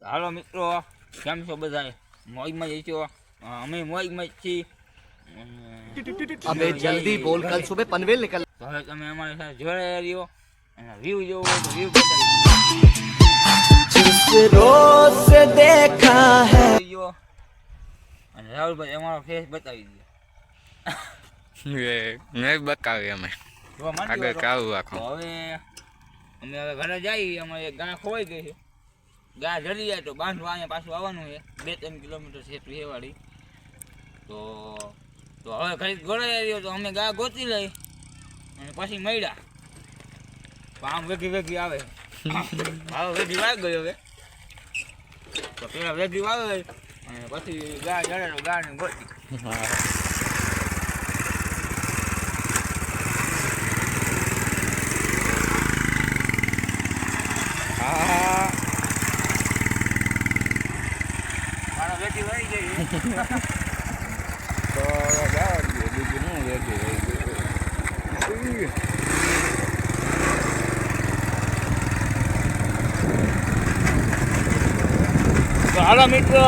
હાલો મિત્રો, કેમ છો બધા? મોજમાં જઈશો? અમે મોજમાં છીએ. अबे जल्दी बोल, कल सुबह पनवेल निकल। તો હવે તમે અમારી સાથે જોડાયા રહ્યો અને વ્યૂ જોવો હોય તો વ્યૂ બતાવી जिस रोज से देखा है દો અને રાહુલભાઈ અમારો ફેસ બતાવી દો. મેં બતાવી અમે જોવા માંડ્યો આગળ તો. કાવું તો આખું હવે અમે ઘરે જઈએ. અમારે એક ગાય ખોવાઈ ગઈ છે. ગાય જડી જાય તો બાંધવા અહીંયા પાછું આવવાનું છે. 2-3 કિલોમીટર છે હેવાડી. તો હવે ઘરે ગોળાઈ રહ્યો તો અમે ગાય ગોતી લઈ અને પછી મળ્યા. આમ વેગી આવે. હવે વેગી વાગ ગયો હવે. તો પેલા વેગી વાવે અને પછી ગાય જડે તો ગાયને ગોતી. મારા વેગી વહી ગઈ. તો જવા દે બીજું શું વેગી રહી તો હાલો મિત્રો,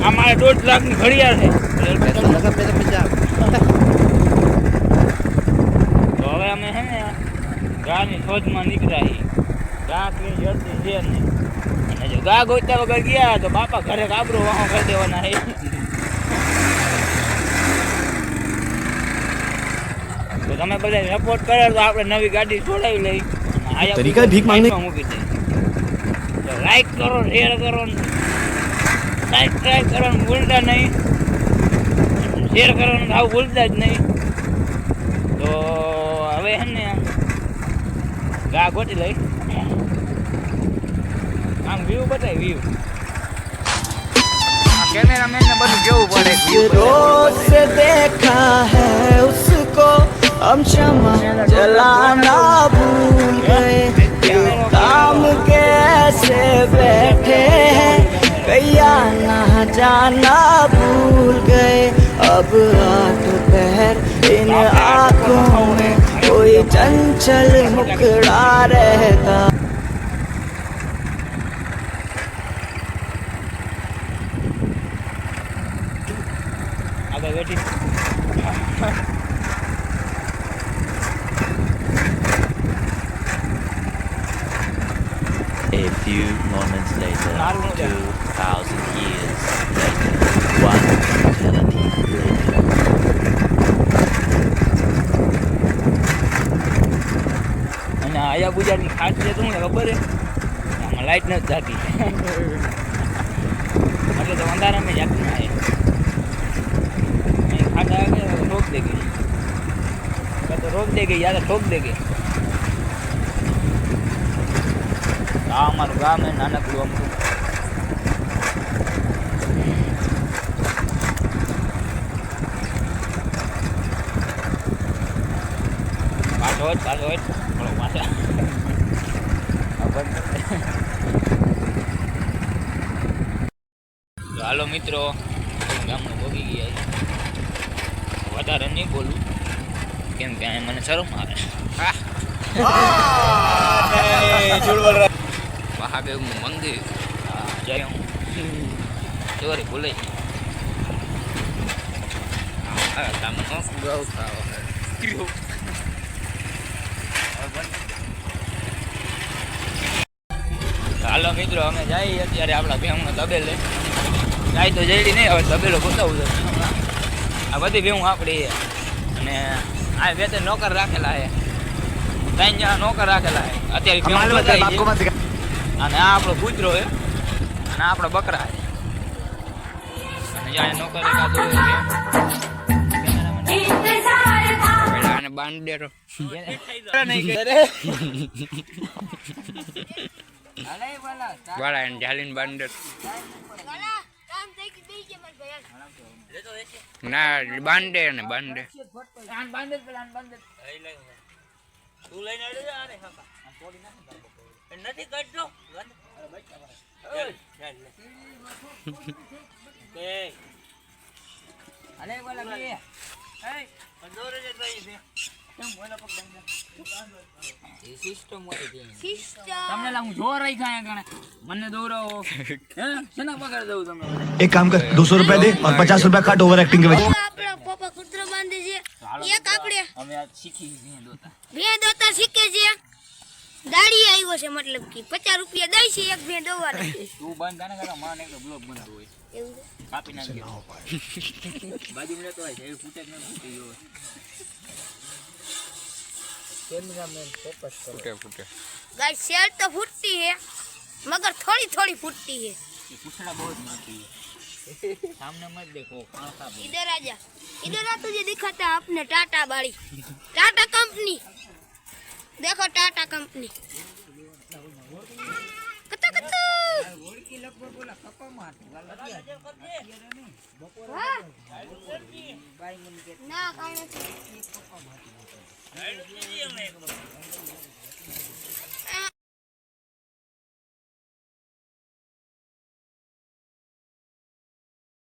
આ મારે 1.5 લાખની ઘડિયાળ છે. તો હવે અમે છે ને ગાયની શોધમાં નીકળ્યા છીએ. ગા ક્યાં જડતી છે નહીં. અને જો ગા ગોતા વગર ગયા તો બાપા ઘરે કાબરો વાહો કરી દેવાના છે. તો તમે બધા સપોર્ટ કરો તો આપણે નવી ગાડી છોડાવી લઈ. તરીકા ભીખ માંગને મૂકી દઈએ. તો લાઈક કરો, શેર કરો, સબસ્ક્રાઇબ કરવાનું ભૂલતા નહીં. શેર કરવાનું આવું ભૂલતા જ નહીં. તો હવે છે ને ગા ગોતી લઈ. આમ વ્યૂ બતાય વ્યૂ. કેમેરામેન ને બધું કેવું પડે रोज से देखा है उसको हम क्षमा जलाना भूल गए काम कैसे बैठे हैं कैया ना जाना भूल गए अब आठ पहर इन आँखों में कोई चंचल मुखड़ा रहता આગળ બેઠી. A few moments later, Naruto. 2,000 years later, 1 eternity later. અને આયા બુજારની ખાસિયત શું છે ખબર છે? આમાં લાઈટ નથી જાતી. એટલે તો અંધારામાં જાતું ના આવે. અહીં ખાડા આવે તો ठोक देगी. या तो रोक देगी या तो ठोक देगी. આ અમારું ગામ છે નાનકડું અમથું. પાછો જ થોડો પાછા. હાલો મિત્રો, ગામમાં ભોગી ગયા. વધારે નહીં બોલું કેમ કે મને શરમ આવે. મહાદેવ નું મંદિર જય હું ચોરી ભૂલાઈ તમે ગૌ ખાવ હાલો મિત્રો, અમે જઈએ અત્યારે આપણા ભેહુંનો તબેલે. જાય તો જલ્દી નહીં, હવે તબેલો ગોતાવું છે. આ બધી ભેહું આપણી છે અને આ 2-3 નોકર રાખેલા છે. 3 જણા નોકર રાખેલા છે. અત્યારે ભેહું બધાય છે. અને આ આપણો કૂતરો છે અને આ આપણા બકરા છે. અને જ્યાં નોકર એકાદો પેલા આને બાંધ દેરો વાળા એને ઝાલીને બાંધ દે ના બાંધ દે ને બાંધ દે તું લઈને નથી કરતો. અલે બોલા બે એ દોરે જ રહી છે. એ સિસ્ટમ હોય છે. સિસ્ટમ તમને લા હું જોર રહી ખાયા ગણે મને દોરાવો હે શેના પગાર દઉં તમને एक काम कर 200 रुपए दे और 50 रुपए काट ओवर एक्टिंग के वजह આપણા પપ્પા કૂતરો બાંધે છે એક આપણે અમે આ શીખી ગયા દોતા ભે દોતા શીખે છે દાડી આવ્યો છે મતલબ કે 50 રૂપિયા દઈ છે એક ભે દોવા તું બંધ જાને કરા માને એક બ્લોક બંધ હોય એવું કાપી નાખી બાજુ લેતો હોય છે એ ફૂટે જ ન ફૂટી ગયો કેમેરામેન ફોકસ કરો ફૂટે ફૂટે गाइस शेर तो फूटती है मगर थोड़ी थोड़ी फूटती है ये पूछना बहुत मारती है सामने मत देखो खासा भी इधर आ तुझे दिखाता है अपने टाटा बाड़ी टाटा कंपनी देखो टाटा कंपनी कत्ता कत्ता हाँ? ना काई નથી